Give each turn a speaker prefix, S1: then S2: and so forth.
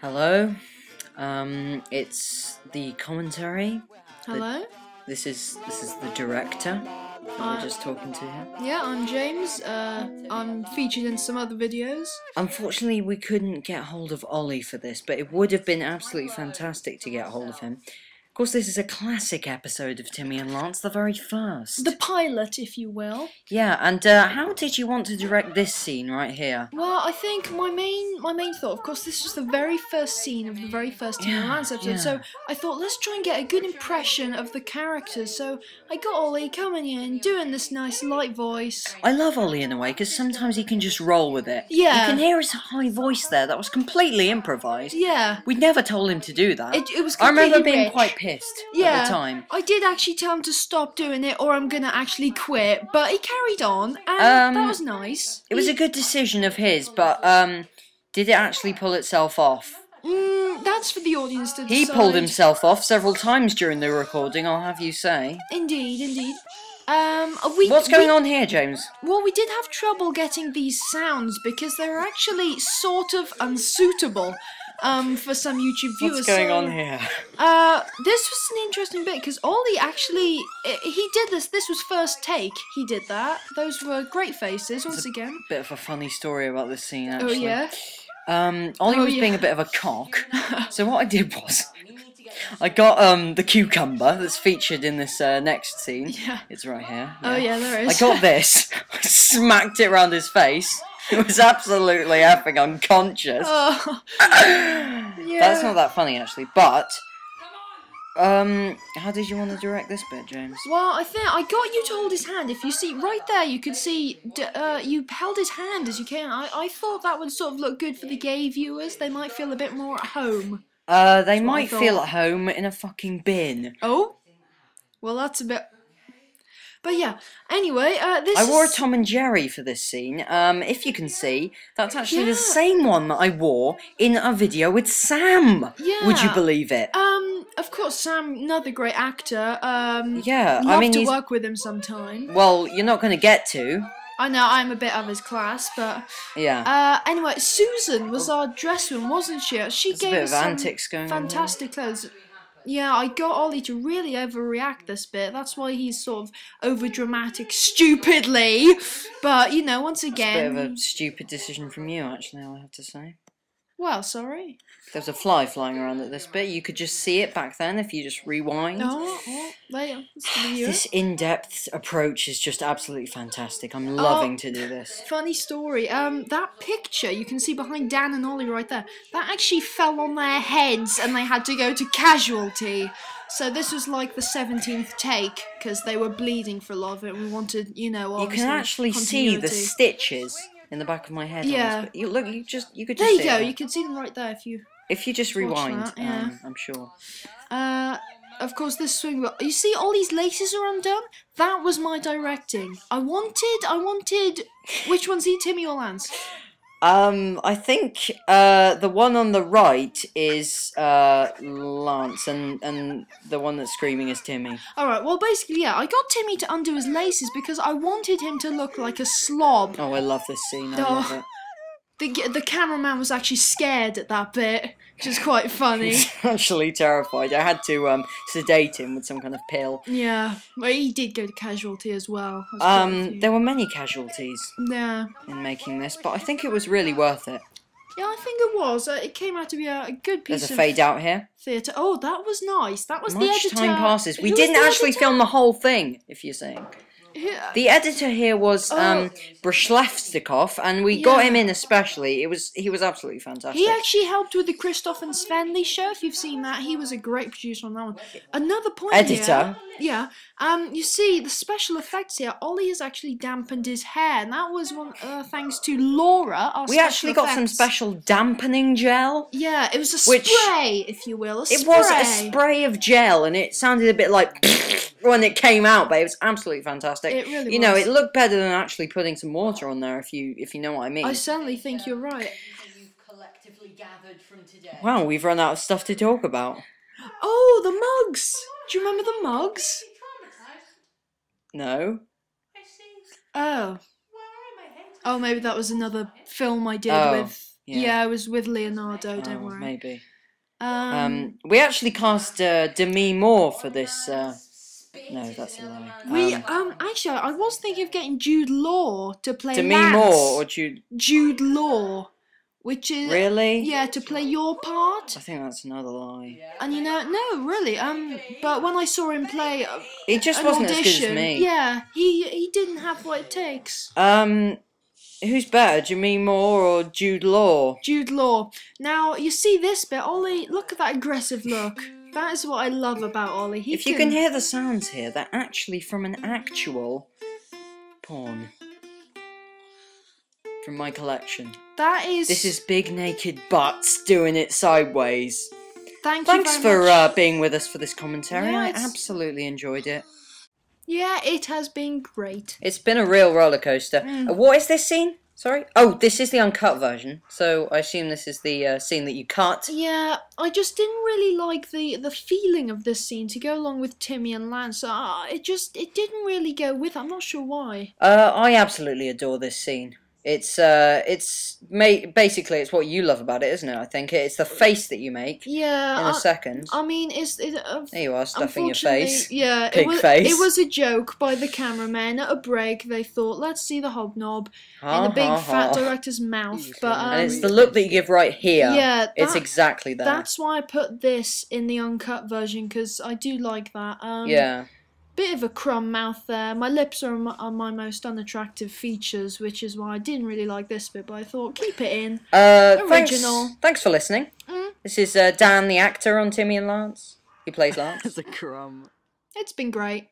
S1: Hello, it's the commentary.
S2: Hello?
S1: This is the director that we're just talking to here.
S2: Yeah, I'm James. I'm featured in some other videos.
S1: Unfortunately, we couldn't get hold of Ollie for this, but it would have been absolutely fantastic to get hold of him. Of course, this is a classic episode of Timmy and Lance, the very first.
S2: The pilot, if you will.
S1: Yeah, and how did you want to direct this scene right here?
S2: Well, I think my main thought, of course, this was the very first scene of the very first Timmy and Lance episode, so I thought, let's try and get a good impression of the characters, so I got Ollie coming in, doing this nice light voice.
S1: I love Ollie in a way, because sometimes he can just roll with it.
S2: Yeah.
S1: You can hear his high voice there, that was completely improvised.
S2: Yeah.
S1: We never told him to do that.
S2: It was
S1: I remember
S2: completely
S1: being
S2: rich.
S1: quite pissed at the time.
S2: I did actually tell him to stop doing it or I'm gonna actually quit, but he carried on, and that was nice.
S1: It was a good decision of his, but did it actually pull itself off?
S2: That's for the audience to decide.
S1: He pulled himself off several times during the recording, I'll have you say.
S2: Indeed.
S1: What's going on here, James?
S2: Well, we did have trouble getting these sounds because they were actually sort of unsuitable for some YouTube viewers.
S1: What's going on here?
S2: This was an interesting bit because Ollie actually, he did this. This was first take. He did that. Those were great faces once again.
S1: Bit of a funny story about this scene, actually.
S2: Oh yeah.
S1: Ollie was being a bit of a cock. So what I did was, I got the cucumber that's featured in this next scene.
S2: Yeah.
S1: It's right here.
S2: Oh yeah, there is.
S1: I got this, I smacked it around his face. It was absolutely effing unconscious.
S2: Oh. Yeah.
S1: That's not that funny actually, but how did you want to direct this bit, James?
S2: Well, I think I got you to hold his hand. If you see right there, you could see you held his hand as you came. I thought that would sort of look good for the gay viewers. They might feel a bit more at home.
S1: They might feel at home in a fucking bin.
S2: Oh? Well, that's a bit... But yeah, anyway, this
S1: I wore a Tom and Jerry for this scene. If you can see, that's actually the same one that I wore in a video with Sam.
S2: Yeah.
S1: Would you believe it?
S2: Of course, Sam, another great actor.
S1: Yeah,
S2: love
S1: I mean,
S2: to work with him sometime.
S1: Well, you're not going to get to.
S2: I know, I'm a bit of his class, but...
S1: Yeah.
S2: Anyway, Susan was our dresswoman, wasn't she? She
S1: There's
S2: gave
S1: a bit
S2: us
S1: of
S2: some
S1: antics going on
S2: fantastic clothes. Yeah, I got Ollie to really overreact this bit. That's why he's sort of overdramatic stupidly. But, you know, once again...
S1: It's a bit of a stupid decision from you, actually, I have to say.
S2: Well, sorry.
S1: There's a fly flying around at this bit. You could just see it back then if you just rewind.
S2: There.
S1: This in-depth approach is just absolutely fantastic. I'm loving to do this.
S2: Funny story. That picture you can see behind Dan and Ollie right there, that actually fell on their heads and they had to go to casualty. So this was like the 17th take because they were bleeding for a lot of it. We wanted, you know, obviously,
S1: you can actually see the stitches in the back of my head.
S2: Yeah.
S1: You could just
S2: there
S1: see
S2: you go.
S1: it.
S2: You can see them right there
S1: If you just rewind,
S2: that, yeah.
S1: I'm sure.
S2: Of course, this swing. You see, all these laces are undone. That was my directing. I wanted. Which one's he, Timmy or Lance?
S1: I think the one on the right is Lance, and the one that's screaming is Timmy.
S2: Alright, well basically, yeah, I got Timmy to undo his laces because I wanted him to look like a slob.
S1: Oh, I love this scene, I love it.
S2: The cameraman was actually scared at that bit, which is quite funny.
S1: He's actually terrified. I had to sedate him with some kind of pill.
S2: Yeah, well, he did go to casualty as well.
S1: There were many casualties
S2: in
S1: making this, but I think it was really worth it.
S2: Yeah, I think it was. It came out to be a good piece of...
S1: There's a fade out here.
S2: Theatre. Oh, that was nice. That was the
S1: editor. Much time passes. We
S2: Who
S1: didn't
S2: was the
S1: actually
S2: editor?
S1: film the whole thing, if you're saying.
S2: Yeah.
S1: The editor here was Brushlevstikov, and we got him in especially. He was absolutely fantastic.
S2: He actually helped with the Christoph and Svenley show. If you've seen that, he was a great producer on that one. Another point
S1: editor.
S2: Here, you see the special effects here. Ollie has actually dampened his hair, and that was one thanks to Laura. Our
S1: we actually got some special dampening gel.
S2: Yeah, it was a spray, if you will.
S1: It was a spray of gel, and it sounded a bit like when it came out, but it was absolutely fantastic.
S2: It really was.
S1: You know, it looked better than actually putting some water on there, if you know what I mean.
S2: I certainly think you're right.
S1: Wow, we've run out of stuff to talk about.
S2: Oh, the mugs! Do you remember the mugs?
S1: No.
S2: Oh. Oh, maybe that was another film I did with Yeah, it was with Leonardo. Don't worry.
S1: Maybe.
S2: Um,
S1: We actually cast Demi Moore for this. No, that's a lie.
S2: we actually, I was thinking of getting Jude Law to play
S1: Demi
S2: Lance.
S1: Moore or Jude?
S2: Jude Law, which is
S1: Really?
S2: yeah, to play your part.
S1: I think that's another lie.
S2: And no, really. But when I saw him play,
S1: He just
S2: an
S1: wasn't
S2: audition,
S1: as good as me.
S2: yeah, he didn't have what it takes.
S1: Who's better, Demi Moore or Jude Law?
S2: Jude Law. Now you see this bit, Ollie. Look at that aggressive look. That is what I love about Ollie.
S1: If you can hear the sounds here, they're actually from an actual porn. From my collection.
S2: That is.
S1: This is big naked butts doing it sideways.
S2: Thanks
S1: for
S2: very much.
S1: being with us for this commentary.
S2: Yeah,
S1: I
S2: it's-
S1: absolutely enjoyed it.
S2: Yeah, it has been great.
S1: It's been a real roller coaster.
S2: Mm.
S1: What is this scene? Sorry? Oh, this is the uncut version. So I assume this is the scene that you cut.
S2: Yeah, I just didn't really like the feeling of this scene to go along with Timmy and Lance. It didn't really go with. I'm not sure why.
S1: I absolutely adore this scene. Basically it's what you love about it, isn't it? I think it's the face that you make
S2: Yeah.
S1: in a second.
S2: I mean, there
S1: you are stuffing your
S2: unfortunately,
S1: face.
S2: Yeah,
S1: Pig
S2: it
S1: face.
S2: was a joke by the cameraman. At a break, they thought, let's see the hobnob in the big fat director's mouth. But
S1: and it's the look that you give right here.
S2: Yeah,
S1: it's exactly there.
S2: That's why I put this in the uncut version, because I do like that.
S1: Yeah.
S2: Bit of a crumb mouth there. My lips are my most unattractive features, which is why I didn't really like this bit, but I thought, keep it in. Original.
S1: Thanks for listening. This is Dan, the actor on Timmy and Lance. He plays Lance.
S3: It's a crumb.
S2: It's been great.